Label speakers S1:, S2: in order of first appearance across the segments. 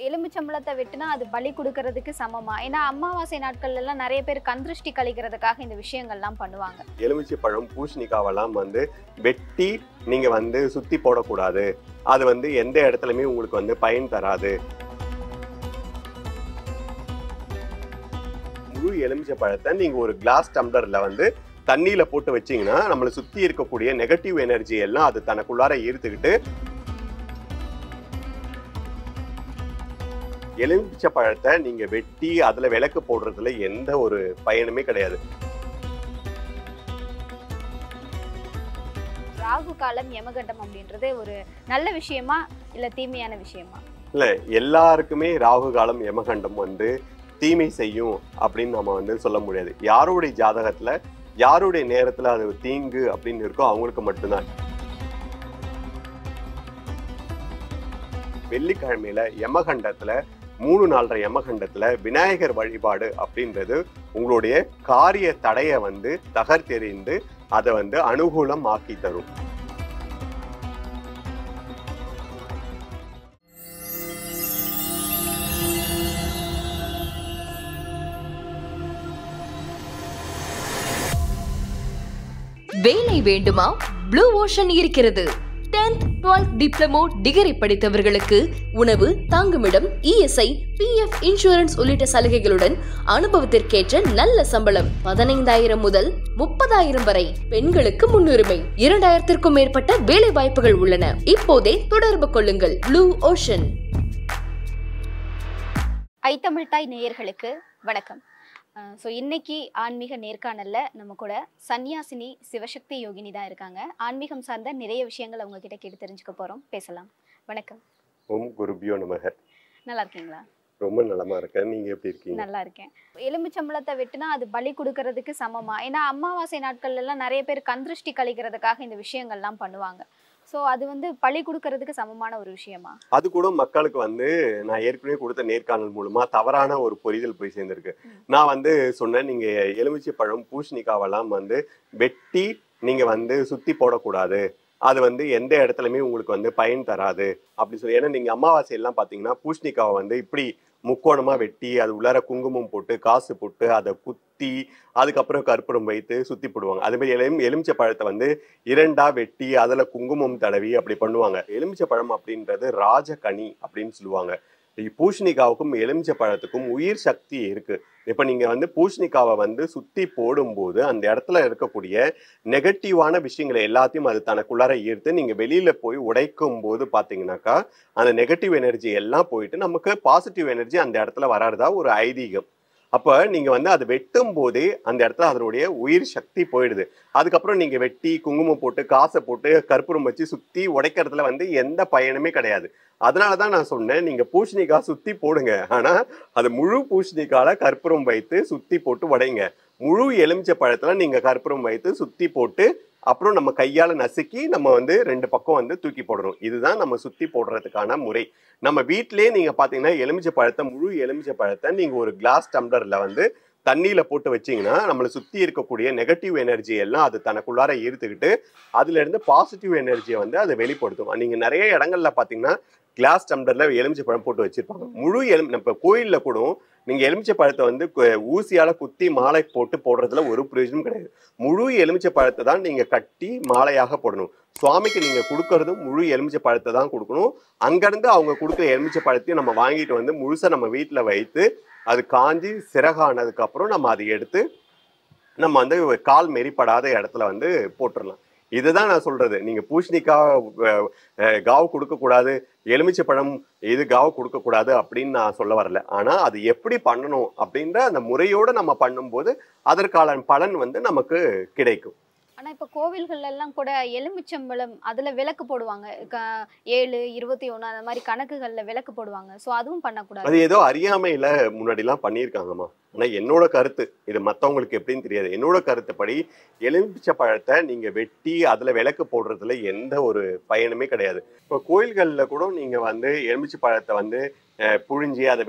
S1: எலுமிச்சம்பழத்தை வெட்டினா அது பலி கொடுக்கறதுக்கு சமமா? ஏன்னா அமாவாசை நாட்கள்ல எல்லாம் நிறைய பேர் கந்திருஷ்டி கழிக்கிறதுக்காக இந்த விஷயங்கள்லாம் பண்ணுவாங்க.
S2: எலுமிச்சை பழம் பூசணிக்காவெல்லாம் வெட்டி நீங்க சுத்தி போடக்கூடாது. அது எந்த இடத்துலயுமே உங்களுக்கு பயன் தராது. முழு எலுமிச்சை பழத்தை நீங்க ஒரு கிளாஸ் டம்ளர்ல தண்ணியில போட்டு வச்சீங்கன்னா நம்மளை சுத்தி இருக்கக்கூடிய நெகட்டிவ் எனர்ஜி எல்லாம் அது தனக்குள்ளார ஈர்த்துக்கிட்டு எலுமிச்சை பழத்தை நீங்க வெட்டி அதுல விளக்கு போடுறதுல எந்த ஒரு பயனுமே கிடையாது.
S1: ராகு காலம் யமகண்டம் அப்படின்றது ஒரு நல்ல விஷயமா இல்ல தீமையான விஷயமா?
S2: இல்ல, எல்லாருக்குமே ராகு காலம் யமகண்டம் தீமை செய்யும் அப்படின்னு நம்ம சொல்ல முடியாது. யாருடைய ஜாதகத்துல யாருடைய நேரத்துல அது தீங்கு அப்படின்னு இருக்கோ அவங்களுக்கு மட்டும்தான். வெள்ளிக்கிழமையில யமகண்டத்துல 3 நாள் யமகண்டத்துல விநாயகர் வழிபாடு அப்படின்றது உங்களுடைய காரிய தடைய தகர்த்தெறிந்து அதை அனுகூலம் ஆக்கி தரும்.
S3: வேலை வேண்டுமா? ப்ளூ ஓஷன் இருக்கிறது. 10th 12th டிப்ளமோ டிகிரி படித்தவர்களுக்கு உணவு, தங்குமிடம், இஎஸ்ஐ, பிஎஃப் இன்சூரன்ஸ் உள்ளிட்ட சலுகைகளுடன் அனுபவத்திற்கேற்ற நல்ல சம்பளம் 15,000 முதல் 30,000 வரை. பெண்களுக்கு முன்னுரிமை. 2,000க்கும் மேற்பட்ட வேலை வாய்ப்புகள் உள்ளன. இப்போதே தொடர்பு கொள்ளுங்கள். Blue ocean.
S1: ஐத்தமிழ்தாய் நேயர்களுக்கு வணக்கம். இன்னைக்கு ஆன்மீக நேர்காணல்ல நம்ம கூட சன்னியாசினி சிவசக்தி யோகினி தான் இருக்காங்க. ஆன்மீகம் சார்ந்த நிறைய விஷயங்கள் அவங்க கிட்ட கேட்டு தெரிஞ்சுக்க போறோம். பேசலாம். வணக்கம்.
S2: ஓம் குருபியோ நமக.
S1: நல்லா இருக்கீங்களா?
S2: ரொம்ப நலமா இருக்கேன். நீங்க எப்படி இருக்கீங்க?
S1: நல்லா இருக்கேன். எலுமிச்சம்பழத்தை வெட்டினா அது பலி கொடுக்கறதுக்கு சமமா? ஏன்னா அமாவாசை நாட்கள்ல எல்லாம் நிறைய பேர் கந்திருஷ்டி கழிக்கிறதுக்காக இந்த விஷயங்கள்லாம் பண்ணுவாங்க. ஸோ அது பலி கொடுக்கறதுக்கு சமமான ஒரு விஷயமா?
S2: அது கூட மக்களுக்கு நான் ஏற்கனவே கொடுத்த நேர்காணல் மூலமா தவறான ஒரு புரிதல் போய் சேர்ந்திருக்கு. நான் சொன்னேன், நீங்க எலுமிச்சை பழம் பூசணிக்காவெல்லாம் வெட்டி நீங்க சுத்தி போடக்கூடாது. அது எந்த இடத்துலயுமே உங்களுக்கு பயன் தராது அப்படி சொல்லி. ஏன்னா நீங்க அமாவாசை எல்லாம் பாத்தீங்கன்னா பூசணிக்காவை இப்படி முக்கோணமா வெட்டி அது உள்ளார குங்குமம் போட்டு காசு போட்டு அதை குத்தி அதுக்கப்புறம் கற்பூரம் வைத்து சுத்தி போடுவாங்க. அதே மாதிரி எலுமிச்சை பழத்தை 2ஆ வெட்டி அதுல குங்குமம் தடவி அப்படி பண்ணுவாங்க. எலுமிச்சை பழம் அப்படின்றது ராஜகனி அப்படின்னு சொல்லுவாங்க. பூசணிக்காவுக்கும் எலுமிச்சை பழத்துக்கும் உயிர் சக்தி இருக்கு. இப்ப நீங்க பூசணிக்காவை சுத்தி போடும்போது அந்த இடத்துல இருக்கக்கூடிய நெகட்டிவான விஷயங்களை எல்லாத்தையும் அது தனக்குள்ளார ஈர்த்து நீங்க வெளியில போய் உடைக்கும் போது பாத்தீங்கன்னாக்கா அந்த நெகட்டிவ் எனர்ஜி எல்லாம் போயிட்டு நமக்கு பாசிட்டிவ் எனர்ஜி அந்த இடத்துல வராதா ஒரு ஐதீகம். அப்ப நீங்க அதை வெட்டும் போதே அந்த இடத்துல அதனுடைய உயிர் சக்தி போயிடுது. அதுக்கப்புறம் நீங்க வெட்டி குங்குமம் போட்டு காசை போட்டு கற்பூரம் வச்சு சுத்தி உடைக்கிறதுல எந்த பயனுமே கிடையாது. அதனாலதான் நான் சொன்னேன், நீங்க பூசணிக்காய் சுத்தி போடுங்க, ஆனா அது முழு பூசணிக்கால கற்பூரம் வைத்து சுத்தி போட்டு உடைங்க. முழு எலுமிச்சை பழத்துல நீங்க கற்பூரம் வைத்து சுத்தி போட்டு அப்புறம் நம்ம கையால நசுக்கி நம்ம 2 பக்கம் தூக்கி போடணும். இதுதான் நம்ம சுத்தி போடுறதுக்கான முறை. நம்ம வீட்டிலேயே நீங்க பாத்தீங்கன்னா எலுமிச்சை பழத்தை முழு எலுமிச்சை பழத்தை நீங்க ஒரு கிளாஸ் டம்ளர்ல தண்ணியில போட்டு வச்சீங்கன்னா நம்மளை சுத்தி இருக்கக்கூடிய நெகட்டிவ் எனர்ஜி எல்லாம் அது தனக்குள்ளார ஈர்த்துக்கிட்டு அதுல இருந்து பாசிட்டிவ் எனர்ஜியை அதை வெளிப்படுத்தும். நீங்க நிறைய இடங்கள்ல பாத்தீங்கன்னா கிளாஸ் டம்ளர்ல எலுமிச்சை பழம் போட்டு வச்சிருப்பாங்க. முழு நம்ம கோயில்ல கூட நீங்க எலுமிச்சை பழத்தை ஊசியால குத்தி மாலை போட்டு போடுறதுல ஒரு பிரயோஜனம் கிடையாது. முழு எலுமிச்சை பழத்தை தான் நீங்க கட்டி மாலையாக போடணும். சுவாமிக்கு நீங்க கொடுக்கறதும் முழு எலுமிச்சை பழத்தை தான் கொடுக்கணும். அங்கிருந்து அவங்க கொடுக்குற எலுமிச்சை பழத்தையும் நம்ம வாங்கிட்டு முழுசா நம்ம வீட்டுல வைத்து அது காஞ்சி சிறகானதுக்கு அப்புறம் நம்ம அதை எடுத்து நம்ம கால் மெரிப்படாத இடத்துல போட்டுடலாம். இதுதான் நான் சொல்றது. நீங்க பூசணிக்காய் காவு கொடுக்க கூடாது, எலுமிச்சை பழம் இது காவு கொடுக்க கூடாது அப்படின்னு நான் சொல்ல வரல. ஆனா அது எப்படி பண்ணணும் அப்படின்ற அந்த முறையோட நம்ம பண்ணும்போது அதற்கான பலன் நமக்கு கிடைக்கும்.
S1: ஆனா இப்ப கோவில்கள்ல எல்லாம் கூட எலுமிச்சம்பழம் அதுல விளக்கு போடுவாங்க. 7, 21 அந்த மாதிரி கணக்குகள்ல விளக்கு போடுவாங்க. சோ அதுவும் பண்ணக்கூடாது.
S2: அது ஏதோ அறியாமையில முன்னாடி எல்லாம் பண்ணியிருக்காங்கம்மா. ஆனா என்னோட கருத்து, இது மத்தவங்களுக்கு எப்படின்னு தெரியாது, என்னோட கருத்துப்படி எலுமிச்சை பழத்தை நீங்க வெட்டி அதுல விளக்கு போடுறதுல எந்த ஒரு பயனுமே கிடையாது. இப்போ கோயில்கள்ல கூட நீங்க எலுமிச்சை பழத்தை புழிஞ்சி அதை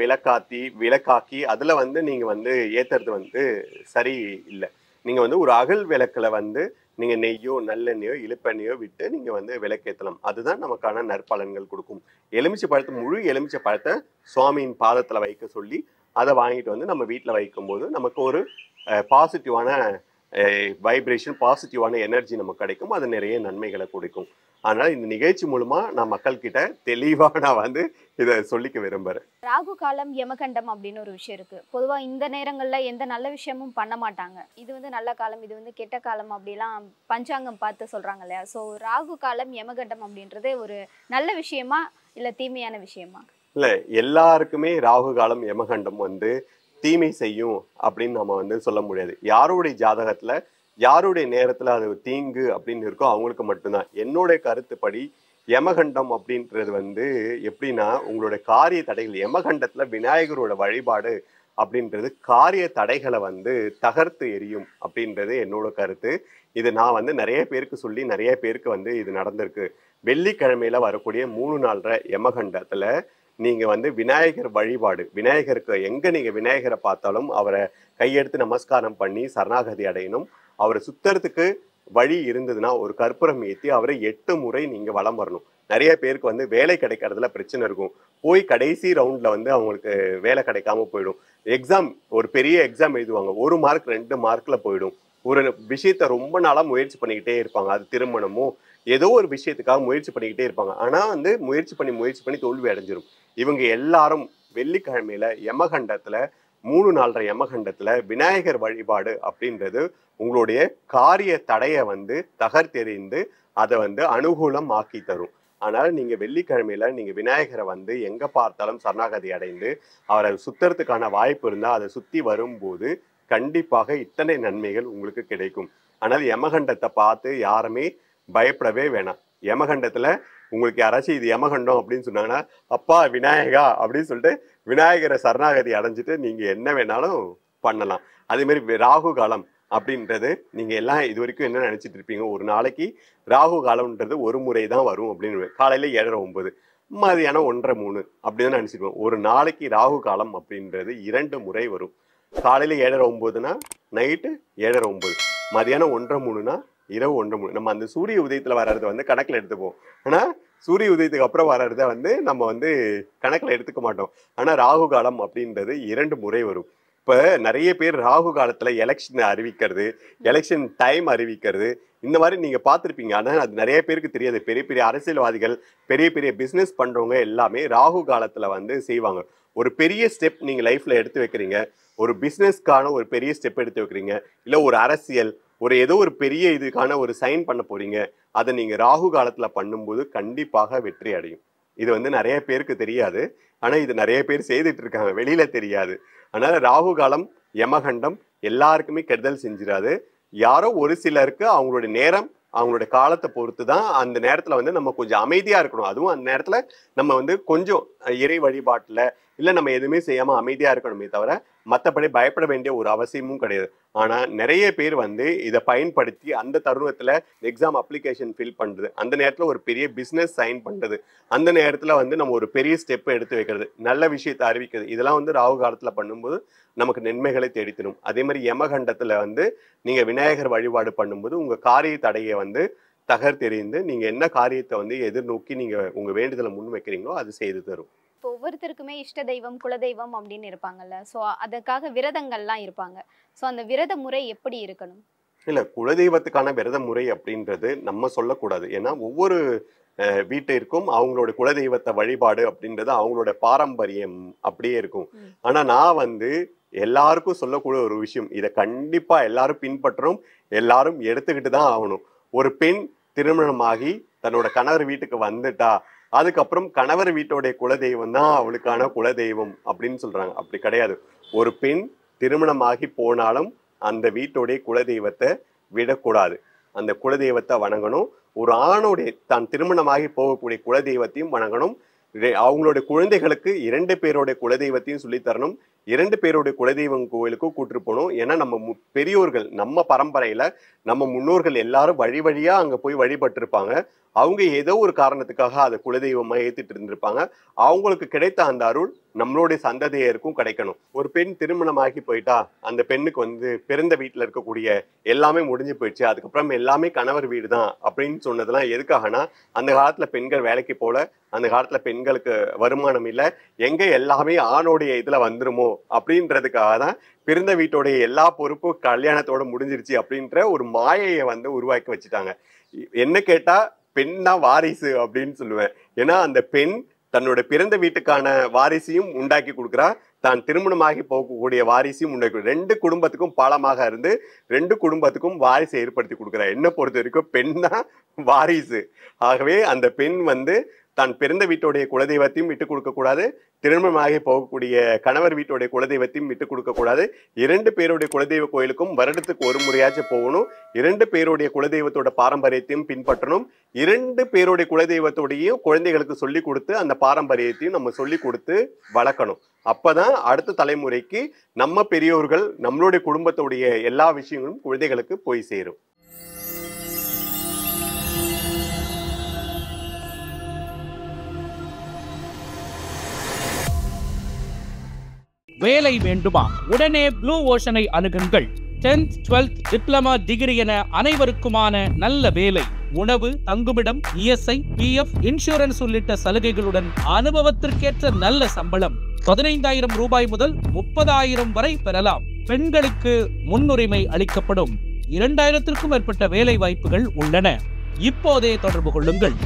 S2: விளக்காக்கி அதுல நீங்க ஏத்துறது சரி இல்லை. நீங்க ஒரு அகல் விளக்குல நீங்க நெய்யோ நல்லெண்ணெயோ இழுப்பெண்ணெயோ விட்டு நீங்க வந்து விளக்கேற்றலாம். அதுதான் நமக்கான நற்பலன்கள் கொடுக்கும். எலுமிச்சை பழத்தை முழு எலுமிச்சை பழத்தை சுவாமியின் பாதத்துல வைக்க சொல்லி அதை வாங்கிட்டு வந்து நம்ம வீட்டில் வைக்கும்போது நமக்கு ஒரு பாசிட்டிவான வைப்ரேஷன், பாசிட்டிவான எனர்ஜி நமக்கு கிடைக்கும். அது நிறைய நன்மைகளை கொடுக்கும். அதனால இந்த நிகழ்ச்சி மூலமா நான் மக்கள் கிட்ட தெளிவா நான் வந்து இதை சொல்லிக்க விரும்புறேன்.
S1: ராகு காலம் யமகண்டம் அப்படின்னு ஒரு விஷயம் இருக்கு. பொதுவா இந்த நேரங்கள்ல எந்த நல்ல விஷயமும் பண்ண மாட்டாங்க. இது வந்து நல்ல காலம், இது வந்து கெட்ட காலம் அப்படிலாம் பஞ்சாங்கம் பார்த்து சொல்றாங்க இல்லையா? ஸோ ராகு காலம் யமகண்டம் அப்படின்றது ஒரு நல்ல விஷயமா இல்ல தீமையான விஷயமா?
S2: இல்ல, எல்லாருக்குமே ராகு காலம் யமகண்டம் வந்து தீமை செய்யும் அப்படின்னு நம்ம வந்து சொல்ல முடியாது. யாருடைய ஜாதகத்துல யாருடைய நேரத்துல அது தீங்கு அப்படின்னு இருக்கோ அவங்களுக்கு மட்டும்தான். என்னுடைய கருத்துப்படி யமகண்டம் அப்படின்றது வந்து எப்படின்னா, உங்களுடைய காரிய தடைகள், யமகண்டத்துல விநாயகரோட வழிபாடு அப்படின்றது காரிய தடைகளை வந்து தகர்த்து எரியும் அப்படின்றது என்னோட கருத்து. இது நான் வந்து நிறைய பேருக்கு சொல்லி நிறைய பேருக்கு வந்து இது நடந்திருக்கு. வெள்ளிக்கிழமையில வரக்கூடிய 3 நாள்ற யமகண்டத்துல நீங்க வந்து விநாயகர் வழிபாடு, விநாயகருக்கு எங்க நீங்க விநாயகரை பார்த்தாலும் அவரை கையெடுத்து நமஸ்காரம் பண்ணி சரணாகதி அடையணும். அவரை சுத்தறதுக்கு வழி இருந்ததுன்னா ஒரு கற்பூரம் ஏற்றி அவரை 8 முறை நீங்க வலம் வரணும். நிறைய பேருக்கு வந்து வேலை கிடைக்கிறதுல பிரச்சனை இருக்கும். போய் கடைசி ரவுண்ட்ல வந்து அவங்களுக்கு வேலை கிடைக்காம போயிடும். எக்ஸாம், ஒரு பெரிய எக்ஸாம் எழுதுவாங்க, 1 மார்க் 2 மார்க்ல போயிடும். ஒரு விஷயத்த ரொம்ப நாளா முயற்சி பண்ணிக்கிட்டே இருப்பாங்க. அது திருமணமோ ஏதோ ஒரு விஷயத்துக்காக முயற்சி பண்ணிக்கிட்டே இருப்பாங்க. ஆனா வந்து முயற்சி பண்ணி தோல்வி அடைஞ்சிரும். இவங்க எல்லாரும் வெள்ளிக்கிழமையில யமகண்டத்துல 3 நாள்ற யமகண்டத்துல விநாயகர் வழிபாடு அப்படின்றது உங்களுடைய காரிய தடையை வந்து தகர்த்தெறிந்து அதை வந்து அனுகூலம் ஆக்கி தரும். அதனால நீங்க வெள்ளிக்கிழமையில நீங்க விநாயகரை வந்து எங்க பார்த்தாலும் சரணாகதி அடைந்து அவரை சுத்தறதுக்கான வாய்ப்பு இருந்தா அதை சுத்தி வரும்போது கண்டிப்பாக இத்தனை நன்மைகள் உங்களுக்கு கிடைக்கும். ஆனால் யமகண்டத்தை பார்த்து யாருமே பயப்படவே வேணாம். யமகண்டத்துல உங்களுக்கு யாராச்சும் இது யமகண்டம் அப்படின்னு சொன்னாங்கன்னா, அப்பா விநாயகா அப்படின்னு சொல்லிட்டு விநாயகரை சரணாகதி அடைஞ்சிட்டு நீங்க என்ன வேணாலும் பண்ணலாம். அதே மாதிரி ராகு காலம் அப்படின்றது நீங்க எல்லாம் இது வரைக்கும் என்ன நினைச்சிட்டு இருப்பீங்க, ஒரு நாளைக்கு ராகு காலம்ன்றது ஒரு முறை தான் வரும் அப்படின்னு. காலையில 7:30 மதியானம் 1:30 அப்படிதான் நினைச்சிருப்போம். ஒரு நாளைக்கு ராகு காலம் அப்படின்றது 2 முறை வரும். காலையில 7:30 நைட்டு 7:30, மதியானம் 1:30 இரவு 1:30. நம்ம அந்த சூரிய உதயத்துல வர்றத வந்து கணக்குல எடுத்துப்போம். ஆனா சூரிய உதயத்துக்கு அப்புறம் வர்றத வந்து நம்ம வந்து கணக்குல எடுத்துக்க மாட்டோம். ஆனா ராகு காலம் அப்படின்றது 2 முறை வரும். இப்ப நிறைய பேர் ராகு காலத்துல எலெக்ஷன் அறிவிக்கிறது, எலெக்ஷன் டைம் அறிவிக்கிறது, இந்த மாதிரி நீங்க பார்த்துருப்பீங்க. ஆனா அது நிறைய பேருக்கு தெரியாது. பெரிய பெரிய அரசியல்வாதிகள், பெரிய பெரிய பிசினஸ் பண்றவங்க எல்லாமே ராகு காலத்துல வந்து செய்வாங்க. ஒரு பெரிய ஸ்டெப் நீங்க லைஃப்ல எடுத்து வைக்கிறீங்க, ஒரு பிசினஸ்க்கான ஒரு பெரிய ஸ்டெப் எடுத்து வைக்கிறீங்க, இல்ல ஒரு அரசியல், ஒரு ஏதோ ஒரு பெரிய இதுக்கான ஒரு சைன் பண்ண போறீங்க, அதை நீங்க ராகு காலத்துல பண்ணும்போது கண்டிப்பாக வெற்றி அடையும். இது வந்து நிறைய பேருக்கு தெரியாது. ஆனா இது நிறைய பேர் செய்துட்டு இருக்காங்க, வெளியில தெரியாது. அதனால ராகு காலம் யமகண்டம் எல்லாருக்குமே கெடுதல் செஞ்சிடாது. யாரோ ஒரு சிலருக்கு அவங்களுடைய நேரம், அவங்களுடைய காலத்தை பொறுத்து தான் அந்த நேரத்துல வந்து நம்ம கொஞ்சம் அமைதியா இருக்கணும். அதுவும் அந்த நேரத்துல நம்ம வந்து கொஞ்சம் இறை வழிபாட்டுல இல்ல நம்ம எதுவுமே செய்யாம அமைதியா இருக்கணுமே தவிர மற்றபடி பயப்பட வேண்டிய ஒரு அவசியமும் கிடையாது. ஆனா நிறைய பேர் வந்து இதை பயன்படுத்தி அந்த தருணத்துல எக்ஸாம் அப்ளிகேஷன் ஃபில் பண்றது, அந்த நேரத்துல ஒரு பெரிய பிசினஸ் சைன் பண்றது, அந்த நேரத்துல வந்து நம்ம ஒரு பெரிய ஸ்டெப் எடுத்து வைக்கிறது, நல்ல விஷயத்தை அறிவிக்கிறது, இதெல்லாம் வந்து ராகு காலத்துல பண்ணும்போது நமக்கு நன்மைகளை தேடித்தரும். அதே மாதிரி யமகண்டத்துல வந்து நீங்க விநாயகர் வழிபாடு பண்ணும்போது உங்க காரிய தடையை வந்து தகர்த்தெறிந்து நீங்க என்ன காரியத்தை வந்து எதிர்நோக்கி நீங்க உங்க வேண்டுதலை முன் வைக்கிறீங்களோ அது செய்து தரும்.
S1: இப்போ ஒவ்வொருத்தருக்குமே இஷ்ட தெய்வம், குலதெய்வம் அப்படின்னு இருப்பாங்கல்ல. ஸோ அதுக்காக விரதங்கள்லாம் இருப்பாங்க. ஸோ அந்த விரத முறை எப்படி இருக்கணும்?
S2: இல்ல, குலதெய்வத்துக்கான விரத முறை அப்படின்றது நம்ம சொல்லக்கூடாது. ஏன்னா ஒவ்வொரு வீட்டிற்கும் அவங்களோட குலதெய்வத்தை வழிபாடு அப்படின்றது அவங்களோட பாரம்பரியம் அப்படியே இருக்கும். ஆனா நான் வந்து எல்லாருக்கும் சொல்லக்கூடிய ஒரு விஷயம், இதை கண்டிப்பா எல்லாரும் பின்பற்றணும், எல்லாரும் எடுத்துக்கிட்டு தான் ஆகணும். ஒரு பெண் திருமணமாகி தன்னோட கணவர் வீட்டுக்கு வந்துட்டா அதுக்கப்புறம் கணவர் வீட்டோடைய குலதெய்வம் தான் அவளுக்கான குலதெய்வம் அப்படின்னு சொல்றாங்க. அப்படி கிடையாது. ஒரு பெண் திருமணமாகி போனாலும் அந்த வீட்டோடைய குலதெய்வத்தை விடக்கூடாது. அந்த குலதெய்வத்தை வணங்கணும். ஒரு ஆணுடைய தான் திருமணமாகி போகக்கூடிய குலதெய்வத்தையும் வணங்கணும். அவங்களுடைய குழந்தைகளுக்கு 2 பேருடைய குலதெய்வத்தையும் சொல்லி தரணும். 2 பேருடைய குலதெய்வம் கோயிலுக்கும் கூட்டிட்டு போகணும். ஏன்னா நம்ம பெரியோர்கள், நம்ம பரம்பரையில நம்ம முன்னோர்கள் எல்லாரும் வழி வழியா அங்க போய் வழிபட்டு இருப்பாங்க. அவங்க ஏதோ ஒரு காரணத்துக்காக அதை குலதெய்வமா ஏத்துட்டு இருந்திருப்பாங்க. அவங்களுக்கு கிடைத்த அந்த அருள் நம்மளுடைய சந்ததியருக்கும் கிடைக்கணும். ஒரு பெண் திருமணமாகி போயிட்டா அந்த பெண்ணுக்கு வந்து பிறந்த வீட்டுல இருக்கக்கூடிய எல்லாமே முடிஞ்சு போயிடுச்சு, அதுக்கப்புறம் எல்லாமே கணவர் வீடு தான் அப்படின்னு சொன்னதெல்லாம் எதுக்காகனா, அந்த காலத்துல பெண்கள் வேலைக்கு போல, அந்த காலத்துல பெண்களுக்கு வருமானம் இல்லை, எங்க எல்லாமே ஆணோடைய இதுல வந்துருமோ அப்படின்றதுக்காக தான் பிறந்த வீட்டோடைய எல்லா பொறுப்பும் கல்யாணத்தோட முடிஞ்சிருச்சு அப்படின்ற ஒரு மாயையை வந்து உருவாக்கி வச்சுட்டாங்க. என்ன கேட்டா பெண்ணா வாரிசு அப்படின்னு சொல்லுவேன். ஏன்னா அந்த பெண் தன்னோட பிறந்த வீட்டுக்கான வாரிசையும் உண்டாக்கி கொடுக்குறா, தான் திருமணமாகி போகக்கூடிய வாரிசையும் உண்டாக்கி, 2 குடும்பத்துக்கும் பாலமாக இருந்து 2 குடும்பத்துக்கும் வாரிசை ஏற்படுத்தி கொடுக்குறா. என்ன பொறுத்த வரைக்கும் பெண் தான் வாரிசு. ஆகவே அந்த பெண் வந்து தான் பிறந்த வீட்டுடைய குலதெய்வத்தையும் விட்டு கொடுக்க கூடாது, திருமணமாகி போகக்கூடிய கணவர் வீட்டுடைய குலதெய்வத்தையும் விட்டு கொடுக்க கூடாது. 2 பேருடைய குலதெய்வ கோயிலுக்கும் வருடத்துக்கு ஒரு முறையாச்சும் போகணும். 2 பேருடைய குலதெய்வத்தோட பாரம்பரியத்தையும் பின்பற்றணும். 2 பேருடைய குலதெய்வத்தோடையும் குழந்தைகளுக்கு சொல்லி கொடுத்து அந்த பாரம்பரியத்தையும் நம்ம சொல்லி கொடுத்து வளர்க்கணும். அப்பதான் அடுத்த தலைமுறைக்கு நம்ம பெரியோர்கள் நம்மளுடைய குடும்பத்துடைய எல்லா விஷயங்களும் குழந்தைகளுக்கு போய் சேரும்.
S4: வேலை வேண்டுமா? உடனே ப்ளூ ஓஷனை அணுகுங்கள். 10th 12th டிப்ளமா டிகிரி என அனைவருக்குமான நல்ல வேலை, உணவு, தங்குமிடம், இஎஸ்ஐ, பிஎஃப், இன்சூரன்ஸ் உள்ளிட்ட சலுகைகளுடன் அனுபவத்திற்கேற்ற நல்ல சம்பளம் 15,000 ரூபாய் முதல் 30,000 வரை பெறலாம். பெண்களுக்கு முன்னுரிமை அளிக்கப்படும். 2,000க்கும் மேற்பட்ட வேலை வாய்ப்புகள் உள்ளன. இப்போதே தொடர்பு கொள்ளுங்கள்.